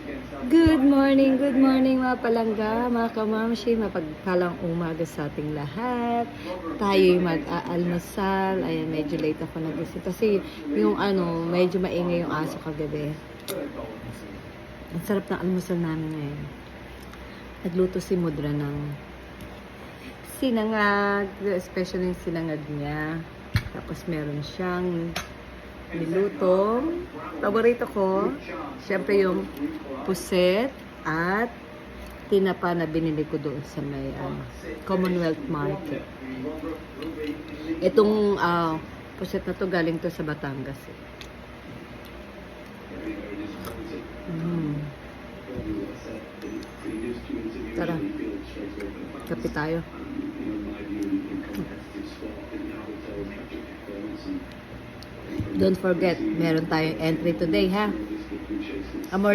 Good morning mga palangga, mga kamamshi, mapagpalang umaga sa ating lahat. Tayo'y mag-aalmusal. Ayan, medyo late ako nagising kasi yung medyo maingay yung aso kagabi. Ang sarap ng almusal namin ngayon. Nagluto si Mudra ng sinangag, especially yung sinangag niya. Tapos meron siyang nilutong paborito ko, syempre yung puset at tinapa na binili ko doon sa may Commonwealth Market. Itong puset na to galing to sa Batangas. Tara, kape tayo. Don't forget, meron tayong entry today, ha? Amor